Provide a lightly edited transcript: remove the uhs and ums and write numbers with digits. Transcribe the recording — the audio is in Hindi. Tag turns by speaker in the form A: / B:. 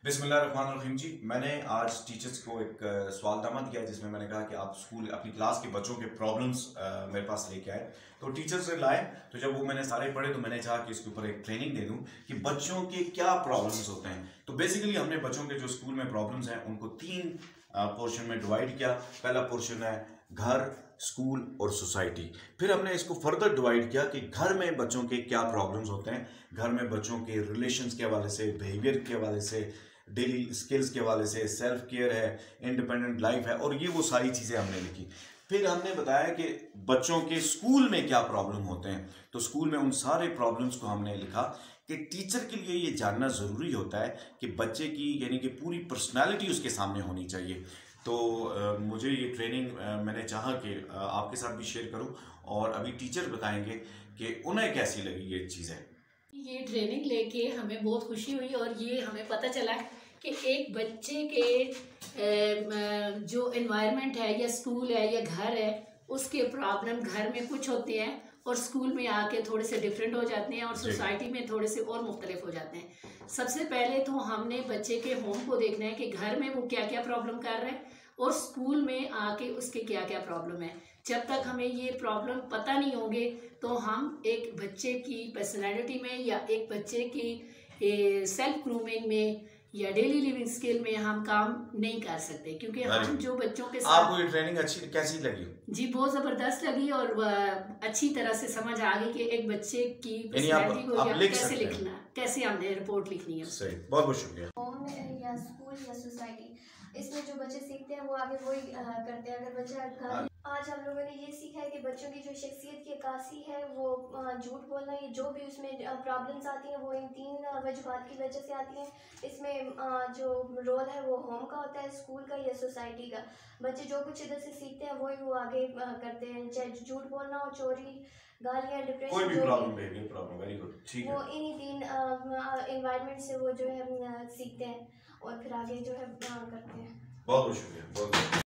A: बिस्मिल्लाहिर्रहमानिर्रहीम जी। मैंने आज टीचर्स को एक सवालनामा दिया जिसमें मैंने कहा कि आप स्कूल अपनी क्लास के बच्चों के प्रॉब्लम्स मेरे पास लेके आए। तो टीचर्स से लाए, तो जब वो मैंने सारे पढ़े तो मैंने चाहा कि इसके ऊपर एक ट्रेनिंग दे दूं कि बच्चों के क्या प्रॉब्लम्स होते हैं। तो बेसिकली हमने बच्चों के जो स्कूल में प्रॉब्लम्स हैं उनको 3 पोर्शन में डिवाइड किया। पहला पोर्शन है घर, स्कूल और सोसाइटी। फिर हमने इसको फर्दर डिवाइड किया कि घर में बच्चों के क्या प्रॉब्लम्स होते हैं, घर में बच्चों के रिलेशंस के हवाले से, बिहेवियर के हवाले से, डेली स्किल्स के हवाले से, सेल्फ केयर है, इंडिपेंडेंट लाइफ है, और ये वो सारी चीज़ें हमने लिखी। फिर हमने बताया कि बच्चों के स्कूल में क्या प्रॉब्लम होते हैं। तो स्कूल में उन सारे प्रॉब्लम्स को हमने लिखा कि टीचर के लिए ये जानना ज़रूरी होता है कि बच्चे की यानी कि पूरी पर्सनालिटी उसके सामने होनी चाहिए। तो मुझे ये ट्रेनिंग मैंने चाहा कि आपके साथ भी शेयर करूं, और अभी टीचर बताएंगे कि उन्हें कैसी लगी ये चीज़ें।
B: ये ट्रेनिंग लेके हमें बहुत खुशी हुई और ये हमें पता चला कि एक बच्चे के जो एनवायरनमेंट है या स्कूल है या घर है, उसके प्रॉब्लम घर में कुछ होते हैं और स्कूल में आके थोड़े से डिफरेंट हो जाते हैं और सोसाइटी में थोड़े से और मुख्तलिफ हो जाते हैं। सबसे पहले तो हमने बच्चे के होम को देखना है कि घर में वो क्या क्या प्रॉब्लम कर रहे हैं और स्कूल में आके उसके क्या क्या प्रॉब्लम है। जब तक हमें ये प्रॉब्लम पता नहीं होंगे तो हम एक बच्चे की पर्सनैलिटी में या एक बच्चे की सेल्फ ग्रूमिंग में या डेली लिविंग स्किल में हम काम नहीं कर सकते, क्योंकि हम जो बच्चों के साथ।
A: आपको ये ट्रेनिंग अच्छी कैसी लगी?
B: जी, बहुत ज़बरदस्त लगी और अच्छी तरह से समझ आ गई कि एक बच्चे की पर्सनैलिटी को कैसे लिखना, कैसे हमने रिपोर्ट लिखनी है।
A: सही, बहुत बहुत शुक्रिया।
C: होम या स्कूल या सोसाइटी, इसमें जो बच्चे सीखते हैं वो आगे वही करते हैं। अगर बच्चा घर, आज हम लोगों ने ये सीखा है कि बच्चों की जो शख्सियत की अक्कासी है वो झूठ बोलना, ये जो भी उसमें प्रॉब्लम्स आती हैं वो इन 3 वजूहात की वजह से आती हैं। इसमें जो रोल है वो होम का होता है, स्कूल का या सोसाइटी का। बच्चे जो कुछ इधर से सीखते हैं वही वो आगे करते हैं, चाहे झूठ बोलना हो, चोरी, गालियाँ, डिप्रेशन,
A: कोई भी प्रॉब्लम, वेरी गुड, ठीक है।
C: वो इन्हीं 3 एनवायरनमेंट से वो जो है सीखते हैं और फिर आगे जो है करते हैं।
A: बहुत बहुत शुक्रिया, बहुत।